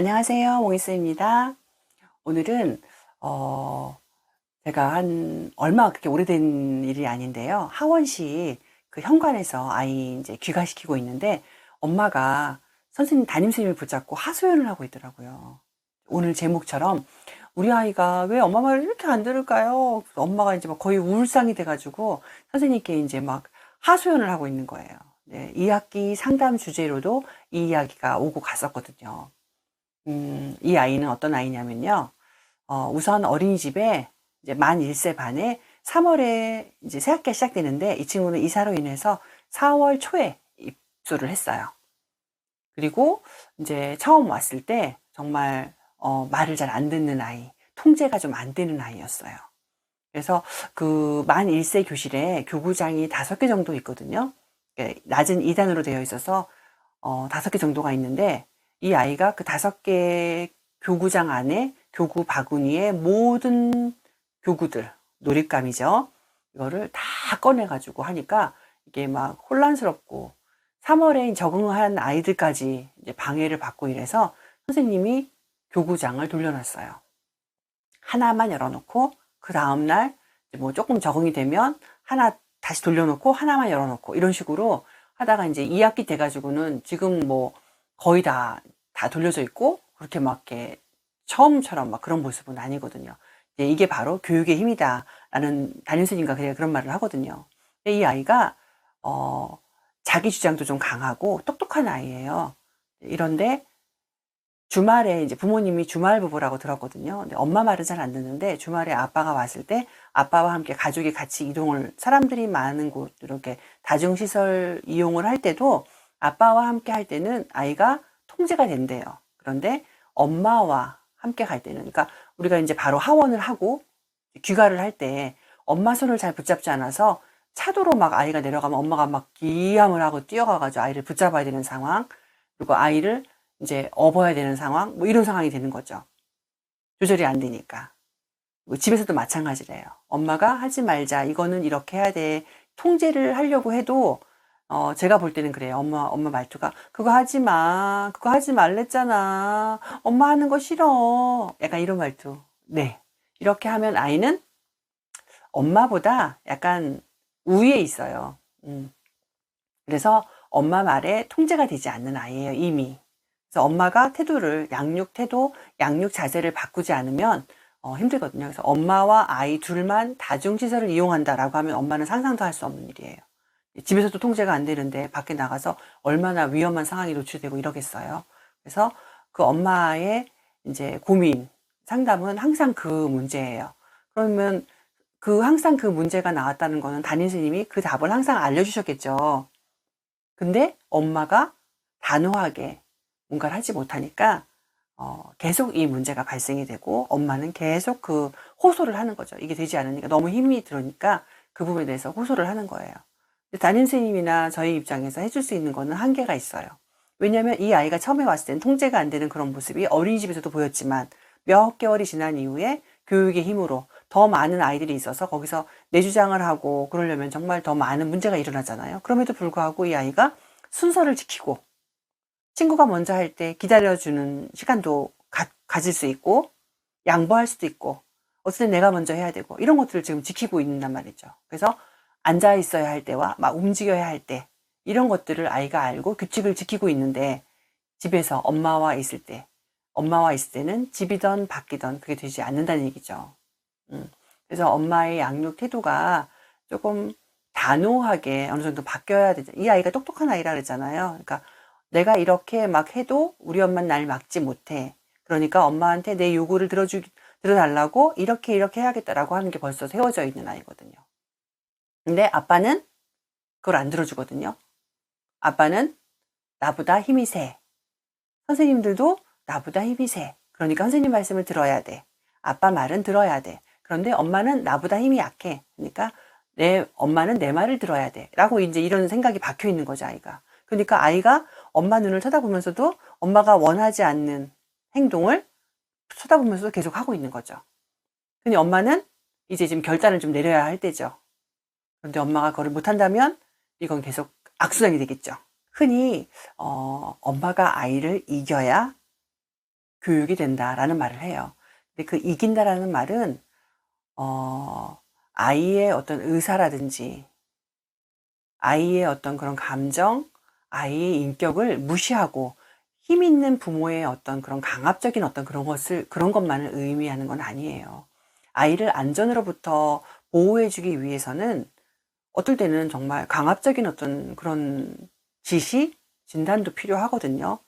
안녕하세요. 몽이스입니다. 오늘은 제가 얼마 그렇게 오래된 일이 아닌데요. 하원시 그 현관에서 아이 이제 귀가시키고 있는데 엄마가 담임 선생님을 붙잡고 하소연을 하고 있더라고요. 오늘 제목처럼 우리 아이가 왜 엄마 말을 이렇게 안 들을까요? 엄마가 이제 막 거의 울상이 돼가지고 선생님께 이제 막 하소연을 하고 있는 거예요. 네, 2학기 상담 주제로도 이 이야기가 오고 갔었거든요. 이 아이는 어떤 아이냐면요. 우선 어린이집에 이제 만 1세 반에 3월에 이제 새 학기가 시작되는데 이 친구는 이사로 인해서 4월 초에 입소를 했어요. 그리고 이제 처음 왔을 때 정말 말을 잘 안 듣는 아이, 통제가 좀 안 되는 아이였어요. 그래서 그 만 1세 교실에 교구장이 5개 정도 있거든요. 낮은 2단으로 되어 있어서 5개 정도가 있는데 이 아이가 그 5개 교구장 안에 교구 바구니에 모든 교구들, 놀잇감이죠. 이거를 다 꺼내 가지고 하니까 이게 막 혼란스럽고 3월에 적응한 아이들까지 이제 방해를 받고 이래서 선생님이 교구장을 돌려놨어요. 하나만 열어놓고 그 다음날 뭐 조금 적응이 되면 하나 다시 돌려놓고 하나만 열어놓고 이런 식으로 하다가 이제 2학기 돼가지고는 지금 뭐 거의 다 돌려져 있고 그렇게 막 이렇게 처음처럼 막 그런 모습은 아니거든요. 이게 바로 교육의 힘이다라는 담임선생님과 그런 말을 하거든요. 근데 이 아이가 자기 주장도 좀 강하고 똑똑한 아이예요. 이런데 주말에 이제 부모님이 주말 부부라고 들었거든요. 근데 엄마 말은 잘 안 듣는데 주말에 아빠가 왔을 때 아빠와 함께 가족이 같이 이동을 사람들이 많은 곳 이렇게 다중시설 이용을 할 때도 아빠와 함께 할 때는 아이가 통제가 된대요. 그런데 엄마와 함께 갈 때는 그러니까 우리가 이제 바로 하원을 하고 귀가를 할 때 엄마 손을 잘 붙잡지 않아서 차도로 막 아이가 내려가면 엄마가 막 기함을 하고 뛰어가가지고 아이를 붙잡아야 되는 상황 그리고 아이를 이제 업어야 되는 상황, 뭐 이런 상황이 되는 거죠. 조절이 안 되니까. 뭐 집에서도 마찬가지래요. 엄마가 하지 말자. 이거는 이렇게 해야 돼. 통제를 하려고 해도, 제가 볼 때는 그래요. 엄마 말투가, 그거 하지 마. 그거 하지 말랬잖아. 엄마 하는 거 싫어. 약간 이런 말투. 네. 이렇게 하면 아이는 엄마보다 약간 우위에 있어요. 그래서 엄마 말에 통제가 되지 않는 아이예요, 이미. 그래서 엄마가 양육 태도, 양육 자세를 바꾸지 않으면 힘들거든요. 그래서 엄마와 아이 둘만 다중시설을 이용한다라고 하면 엄마는 상상도 할 수 없는 일이에요. 집에서도 통제가 안 되는데 밖에 나가서 얼마나 위험한 상황이 노출되고 이러겠어요. 그래서 그 엄마의 이제 고민, 상담은 항상 그 문제예요. 그러면 항상 그 문제가 나왔다는 거는 담임 선생님이 그 답을 항상 알려주셨겠죠. 근데 엄마가 단호하게 뭔가를 하지 못하니까 계속 이 문제가 발생이 되고 엄마는 계속 그 호소를 하는 거죠. 이게 되지 않으니까 너무 힘이 들으니까 그 부분에 대해서 호소를 하는 거예요. 담임 선생님이나 저희 입장에서 해줄 수 있는 거는 한계가 있어요. 왜냐하면 이 아이가 처음에 왔을 땐 통제가 안 되는 그런 모습이 어린이집에서도 보였지만 몇 개월이 지난 이후에 교육의 힘으로 더 많은 아이들이 있어서 거기서 내 주장을 하고 그러려면 정말 더 많은 문제가 일어나잖아요. 그럼에도 불구하고 이 아이가 순서를 지키고 친구가 먼저 할 때 기다려주는 시간도 가질 수 있고 양보할 수도 있고 어쨌든 내가 먼저 해야 되고 이런 것들을 지금 지키고 있단 말이죠. 그래서 앉아 있어야 할 때와 막 움직여야 할 때 이런 것들을 아이가 알고 규칙을 지키고 있는데 집에서 엄마와 있을 때는 집이든 밖이든 그게 되지 않는다는 얘기죠. 그래서 엄마의 양육 태도가 조금 단호하게 어느 정도 바뀌어야 되죠. 이 아이가 똑똑한 아이라 그랬잖아요. 그러니까 내가 이렇게 막 해도 우리 엄마는 날 막지 못해. 그러니까 엄마한테 내 요구를 들어달라고 이렇게 해야겠다라고 하는 게 벌써 세워져 있는 아이거든요. 근데 아빠는 그걸 안 들어주거든요. 아빠는 나보다 힘이 세. 선생님들도 나보다 힘이 세. 그러니까 선생님 말씀을 들어야 돼. 아빠 말은 들어야 돼. 그런데 엄마는 나보다 힘이 약해. 그러니까 엄마는 내 말을 들어야 돼. 라고 이제 이런 생각이 박혀 있는 거죠, 아이가. 그러니까 아이가 엄마 눈을 쳐다보면서도 엄마가 원하지 않는 행동을 쳐다보면서도 계속 하고 있는 거죠. 근데 엄마는 이제 지금 결단을 좀 내려야 할 때죠. 그런데 엄마가 그걸 못한다면 이건 계속 악순환이 되겠죠. 흔히 엄마가 아이를 이겨야 교육이 된다라는 말을 해요. 근데 그 이긴다라는 말은 아이의 어떤 의사라든지 아이의 어떤 그런 감정, 아이의 인격을 무시하고 힘 있는 부모의 어떤 그런 강압적인 어떤 그런 것만을 의미하는 건 아니에요. 아이를 안전으로부터 보호해 주기 위해서는 어떨 때는 정말 강압적인 어떤 그런 지시, 진단도 필요하거든요.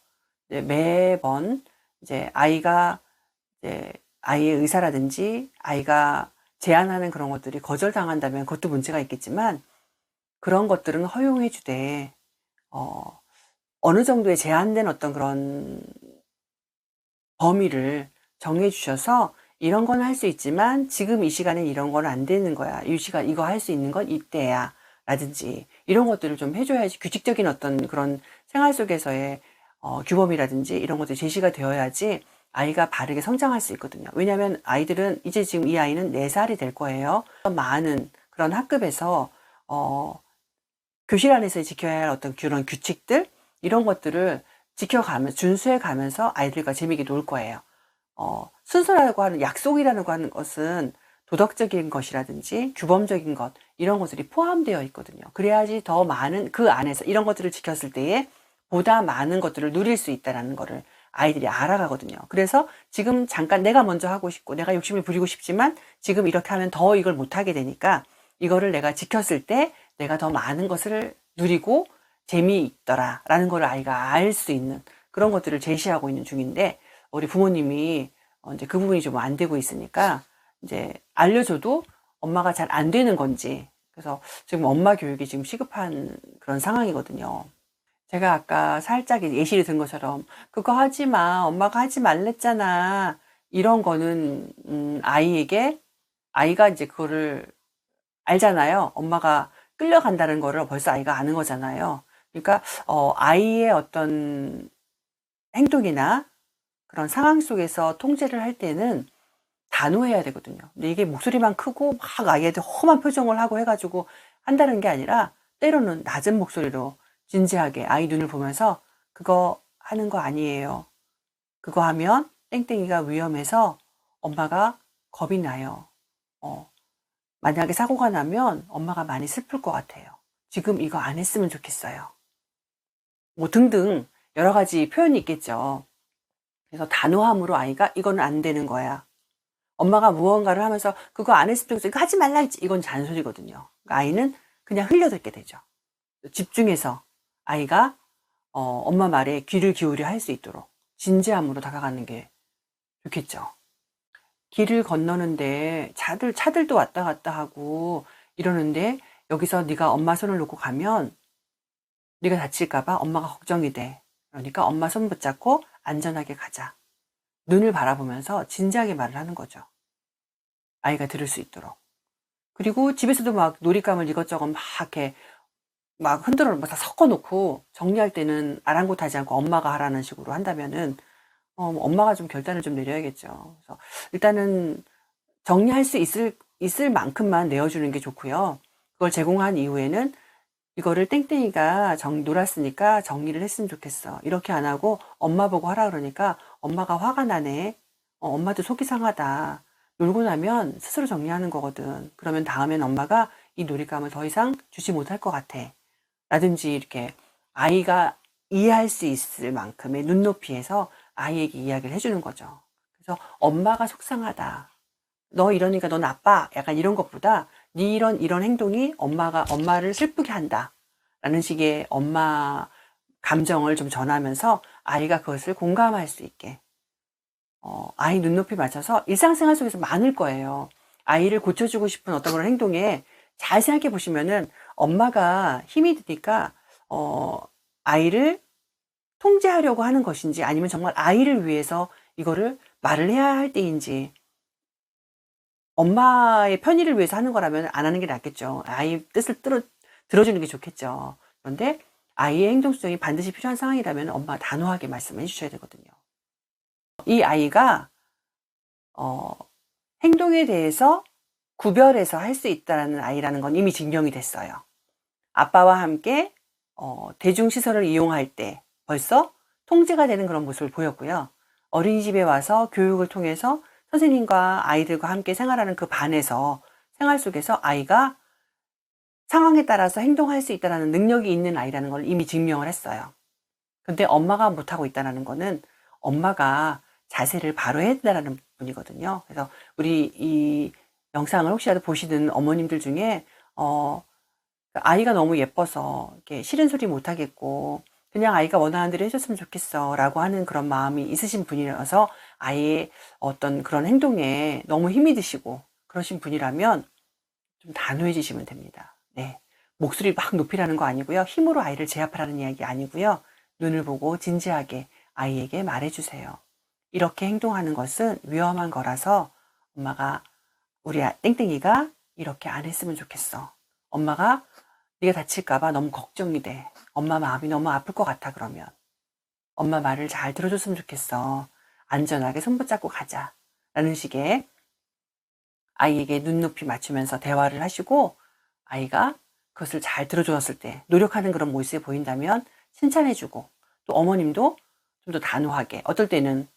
이제 매번 이제 아이가 이제 아이의 의사라든지 아이가 제안하는 그런 것들이 거절당한다면 그것도 문제가 있겠지만 그런 것들은 허용해 주되 어 어느 정도의 제한된 어떤 그런 범위를 정해 주셔서 "이런 건 할 수 있지만 지금 이 시간엔 이런 건 안 되는 거야. 이 시간 이거 할 수 있는 건 이때야." 라든지 이런 것들을 좀 해 줘야지 규칙적인 어떤 그런 생활 속에서의 규범이라든지 이런 것들이 제시가 되어야지 아이가 바르게 성장할 수 있거든요. 왜냐하면 아이들은 이제 지금 이 아이는 4 살이 될 거예요. 많은 그런 학급에서 어 교실 안에서 지켜야 할 어떤 그런 규칙들 이런 것들을 준수해 가면서 아이들과 재미있게 놀 거예요. 순서라고 하는 약속이라고 하는 것은 도덕적인 것이라든지 규범적인 것 이런 것들이 포함되어 있거든요. 그래야지 더 많은 그 안에서 이런 것들을 지켰을 때에 보다 많은 것들을 누릴 수 있다라는 거를 아이들이 알아가거든요. 그래서 지금 잠깐 내가 먼저 하고 싶고 내가 욕심을 부리고 싶지만 지금 이렇게 하면 더 이걸 못하게 되니까 이거를 내가 지켰을 때 내가 더 많은 것을 누리고 재미있더라라는 걸 아이가 알 수 있는 그런 것들을 제시하고 있는 중인데 우리 부모님이 이제 그 부분이 좀 안 되고 있으니까 이제 알려줘도 엄마가 잘 안 되는 건지 그래서 지금 엄마 교육이 지금 시급한 그런 상황이거든요. 제가 아까 살짝 예시를 든 것처럼 "그거 하지 마. 엄마가 하지 말랬잖아." 이런 거는 아이에게 아이가 이제 그거를 알잖아요. 엄마가 끌려간다는 거를 벌써 아이가 아는 거잖아요. 그러니까 아이의 어떤 행동이나 그런 상황 속에서 통제를 할 때는 단호해야 되거든요. 근데 이게 목소리만 크고 막 아이한테 험한 표정을 하고 해 가지고 한다는 게 아니라 때로는 낮은 목소리로 진지하게 아이 눈을 보면서 "그거 하는 거 아니에요. 그거 하면 땡땡이가 위험해서 엄마가 겁이 나요. 어 만약에 사고가 나면 엄마가 많이 슬플 것 같아요. 지금 이거 안 했으면 좋겠어요." 뭐 등등 여러 가지 표현이 있겠죠. 그래서 단호함으로 아이가 "이거는 안 되는 거야." 엄마가 무언가를 하면서 "그거 안 했으면 좋겠어. 이거 하지 말라 했지." 이건 잔소리거든요. 그러니까 아이는 그냥 흘려듣게 되죠. 집중해서 아이가 엄마 말에 귀를 기울여 할 수 있도록 진지함으로 다가가는 게 좋겠죠. 길을 건너는데 차들도 왔다 갔다 하고 이러는데 여기서 네가 엄마 손을 놓고 가면 네가 다칠까 봐 엄마가 걱정이 돼. 그러니까 엄마 손 붙잡고 안전하게 가자. 눈을 바라보면서 진지하게 말을 하는 거죠. 아이가 들을 수 있도록. 그리고 집에서도 막 놀잇감을 이것저것 막 이렇게 막 흔들어 다 섞어 놓고 정리할 때는 아랑곳하지 않고 엄마가 하라는 식으로 한다면은 엄마가 좀 결단을 좀 내려야겠죠. 그래서 일단은 정리할 수 있을 만큼만 내어 주는 게 좋고요. 그걸 제공한 이후에는 "이거를 땡땡이가 놀았으니까 정리를 했으면 좋겠어. 이렇게 안 하고 엄마 보고 하라 그러니까 엄마가 화가 나네. 엄마도 속이 상하다. 놀고 나면 스스로 정리하는 거거든. 그러면 다음엔 엄마가 이 놀잇감을 더 이상 주지 못할 것 같아." 라든지 이렇게 아이가 이해할 수 있을 만큼의 눈높이에서 아이에게 이야기를 해 주는 거죠. 그래서 "엄마가 속상하다. 너 이러니까 너 나빠." 약간 이런 것보다 "네 이런 행동이 엄마를 슬프게 한다." 라는 식의 엄마 감정을 좀 전하면서 아이가 그것을 공감할 수 있게 아이 눈높이 맞춰서 일상생활 속에서 많을 거예요. 아이를 고쳐주고 싶은 어떤 그런 행동에 잘 생각해 보시면은 엄마가 힘이 드니까 아이를 통제하려고 하는 것인지 아니면 정말 아이를 위해서 이거를 말을 해야 할 때인지 엄마의 편의를 위해서 하는 거라면 안 하는 게 낫겠죠. 아이 뜻을 들어주는 게 좋겠죠. 그런데 아이의 행동 수정이 반드시 필요한 상황이라면 엄마가 단호하게 말씀해 주셔야 되거든요. 이 아이가 어 행동에 대해서 구별해서 할 수 있다라는 아이라는 건 이미 증명이 됐어요. 아빠와 함께 대중시설을 이용할 때 벌써 통제가 되는 그런 모습을 보였고요. 어린이집에 와서 교육을 통해서 선생님과 아이들과 함께 생활하는 그 반에서 생활 속에서 아이가 상황에 따라서 행동할 수 있다는 능력이 있는 아이라는 걸 이미 증명을 했어요. 근데 엄마가 못하고 있다는 거는 엄마가 자세를 바로 해야 된다는 부분이거든요. 그래서 우리 이 영상을 혹시라도 보시는 어머님들 중에 아이가 너무 예뻐서 이렇게 싫은 소리 못 하겠고 그냥 아이가 원하는 대로 해줬으면 좋겠어 라고 하는 그런 마음이 있으신 분이라서 아이의 어떤 그런 행동에 너무 힘이 드시고 그러신 분이라면 좀 단호해지시면 됩니다. 네. 목소리 막 높이라는 거 아니고요. 힘으로 아이를 제압하라는 이야기 아니고요. 눈을 보고 진지하게 아이에게 말해주세요. 이렇게 행동하는 것은 위험한 거라서 엄마가 우리 땡땡이가 이렇게 안 했으면 좋겠어. 엄마가 네가 다칠까봐 너무 걱정이 돼. 엄마 마음이 너무 아플 것 같아 그러면. 엄마 말을 잘 들어줬으면 좋겠어. 안전하게 손 붙잡고 가자. 라는 식의 아이에게 눈높이 맞추면서 대화를 하시고 아이가 그것을 잘 들어주었을 때 노력하는 그런 모습이 보인다면 칭찬해주고 또 어머님도 좀 더 단호하게 어떨 때는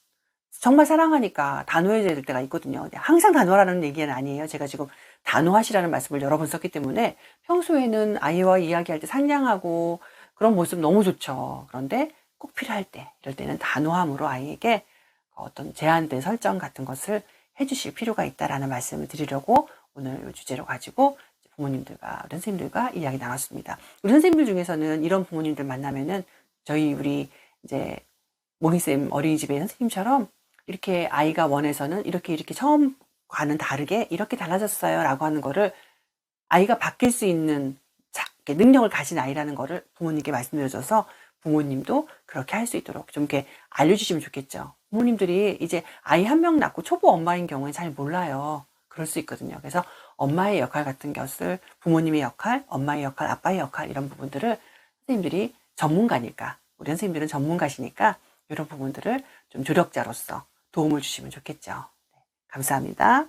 정말 사랑하니까 단호해야 될 때가 있거든요. 항상 단호하라는 얘기는 아니에요. 제가 지금 단호하시라는 말씀을 여러 번 썼기 때문에 평소에는 아이와 이야기할 때 상냥하고 그런 모습 너무 좋죠. 그런데 꼭 필요할 때, 이럴 때는 단호함으로 아이에게 어떤 제한된 설정 같은 것을 해주실 필요가 있다라는 말씀을 드리려고 오늘 이 주제로 가지고 부모님들과 우리 선생님들과 이야기 나눴습니다. 우리 선생님들 중에서는 이런 부모님들 만나면은 우리 이제 모닝쌤 어린이집의 선생님처럼 이렇게 아이가 원해서는 이렇게 처음과는 다르게 이렇게 달라졌어요 라고 하는 거를 아이가 바뀔 수 있는 능력을 가진 아이라는 거를 부모님께 말씀드려줘서 부모님도 그렇게 할 수 있도록 좀 이렇게 알려주시면 좋겠죠. 부모님들이 이제 아이 한 명 낳고 초보 엄마인 경우에 잘 몰라요. 그럴 수 있거든요. 그래서 엄마의 역할 같은 것을 부모님의 역할, 엄마의 역할, 아빠의 역할 이런 부분들을 선생님들이 전문가니까 우리 선생님들은 전문가시니까 이런 부분들을 좀 조력자로서 도움을 주시면 좋겠죠. 네, 감사합니다.